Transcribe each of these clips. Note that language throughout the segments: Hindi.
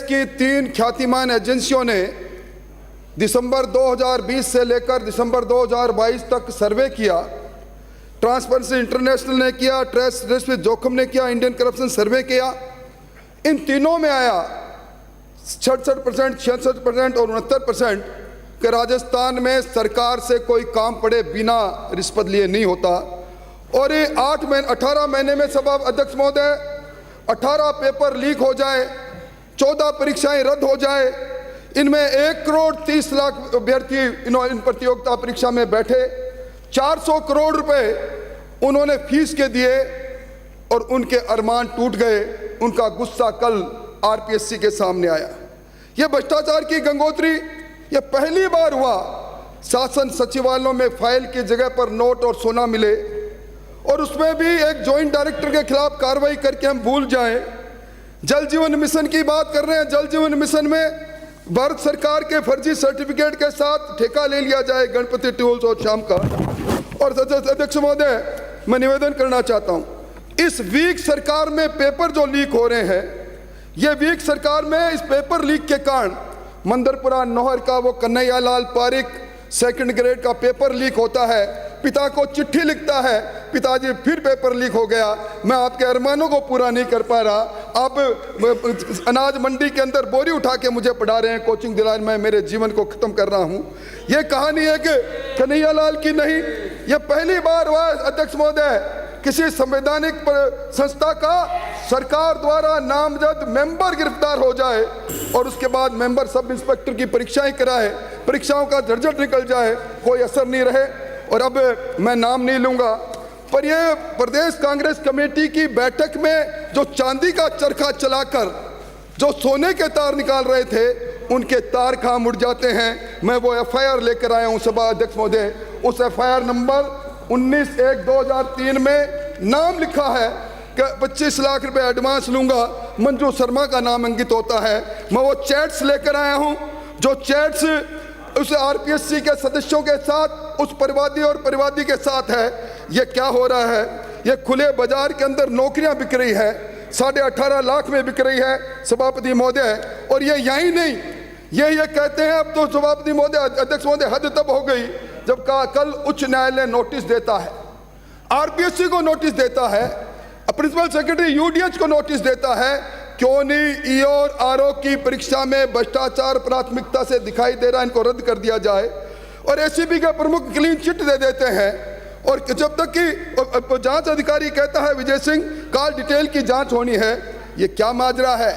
की 3 ख्यातिमान एजेंसियों ने दिसंबर 2020 से लेकर दिसंबर 2022 तक सर्वे किया। ट्रांसपेरेंसी इंटरनेशनल ने किया, ट्रेस रिस्क जोखिम ने किया, इंडियन करप्शन सर्वे किया। इन तीनों में आया 66%, 66% और 69% कि राजस्थान में सरकार से कोई काम पड़े बिना रिश्वत लिए नहीं होता। और ये 18 महीने में सभा अध्यक्ष महोदय 18 पेपर लीक हो जाए, 14 परीक्षाएं रद्द हो जाए, इनमें 1,30,00,000 अभ्यर्थी इन प्रतियोगिता परीक्षा में बैठे, 400 करोड़ रुपए उन्होंने फीस के दिए और उनके अरमान टूट गए। उनका गुस्सा कल आरपीएससी के सामने आया। यह भ्रष्टाचार की गंगोत्री यह पहली बार हुआ। शासन सचिवालयों में फाइल की जगह पर नोट और सोना मिले और उसमें भी एक जॉइंट डायरेक्टर के खिलाफ कार्रवाई करके हम भूल जाएं। जल जीवन मिशन की बात कर रहे हैं। जल जीवन मिशन में भारत सरकार के फर्जी सर्टिफिकेट के साथ ठेका ले लिया जाए गणपति टूल्स और शाम का। और अध्यक्ष महोदय, मैं निवेदन करना चाहता हूं, इस वीक सरकार में पेपर जो लीक हो रहे हैं, ये वीक सरकार में इस पेपर लीक के कारण मंदरपुरा नौहर का वो कन्हैया लाल पारिक सेकंड ग्रेड का पेपर लीक होता है। पिता को चिट्ठी लिखता है, पिताजी फिर पेपर लीक हो गया, मैं आपके अरमानों को पूरा नहीं कर पा रहा, आप अनाज मंडी के अंदर बोरी उठा के मुझे पढ़ा रहे हैं, कोचिंग दिला रहे हैं, मैं मेरे जीवन को खत्म कर रहा हूं। ये कहानी है कि कन्हैया लाल की नहीं, ये पहली बार हुआ अध्यक्ष महोदय किसी संवैधानिक संस्था का सरकार द्वारा नामजद मेंबर गिरफ्तार हो जाए और उसके बाद मेंबर सब इंस्पेक्टर की परीक्षाएं कराए, परीक्षाओं का रिजल्ट निकल जाए, कोई असर नहीं रहे। और अब मैं नाम नहीं लूंगा, पर यह प्रदेश कांग्रेस कमेटी की बैठक में जो चांदी का चरखा चलाकर जो सोने के तार निकाल रहे थे, उनके तार कहाँ मुड़ जाते हैं। मैं वो एफआईआर लेकर आया हूं सभा अध्यक्ष महोदय। उस एफआईआर नंबर 19/1/2003 में नाम लिखा है कि 25 लाख रुपए एडवांस लूंगा, मंजू शर्मा का नाम अंकित होता है। मैं वो चैट्स लेकर आया हूं, जो चैट्स उस आरपीएससी के सदस्यों के साथ उस परिवादी और परिवादी के साथ है। ये क्या हो रहा है? ये खुले बाजार के अंदर नौकरियां बिक रही है, 18.5 लाख में बिक रही है सभापति महोदय। और ये यही नहीं, ये कहते हैं अब तो सभापति महोदय, अध्यक्ष महोदय, हद तब हो गई जब कल उच्च न्यायालय नोटिस देता है, आरपीएससी को नोटिस देता है, प्रिंसिपल सेक्रेटरी यूडीएच को नोटिस देता है, क्यों नहीं ईओ और आरओ की परीक्षा में भ्रष्टाचार प्राथमिकता से दिखाई दे रहा है, इनको रद्द कर दिया जाए। और एसीबी का प्रमुख क्लीन चिट दे देते हैं। और जब तक कि जांच अधिकारी कहता है विजय सिंह कॉल डिटेल की जांच होनी है। ये क्या माजरा है?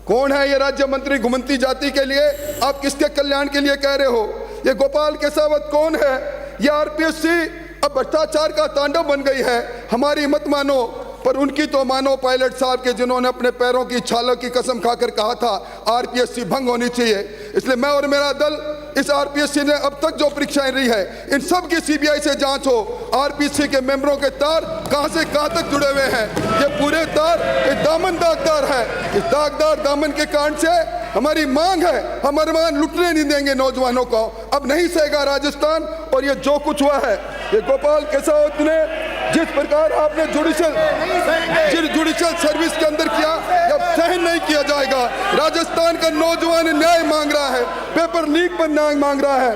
कौन है ये राज्य मंत्री घुमंती जाति के लिए? आप किसके कल्याण के लिए कह रहे हो? ये गोपाल केसावत कौन है? ये आरपीएससी अब भ्रष्टाचार का तांडव बन गई है। हमारी मत मानो, पर उनकी तो मानो पायलट साहब के, जिन्होंने अपने पैरों की छालों की कसम खाकर कहा था आरपीएससी भंग होनी चाहिए। इसलिए मैं और मेरा दल इस आरपीएससी ने अब तक जो परीक्षाएं रही है, इन सब की सीबीआई से जांच हो। आरपीएससी के मेंबरों के तार कहां से कहां तक जुड़े हुए हैं, ये पूरे तार एक दामन दागदार है। इस दागदार दामन के कारण से हमारी मांग है, हम अरमान लुटने नहीं देंगे नौजवानों को। अब नहीं सहेगा राजस्थान। और ये जो कुछ हुआ है, ये गोपाल केसावत ने जिस प्रकार आपने जुडिशियल सर्विस के अंदर किया, अब सहन नहीं किया जाएगा। राजस्थान का नौजवान न्याय मांग रहा है, पेपर लीक पर न्याय मांग रहा है।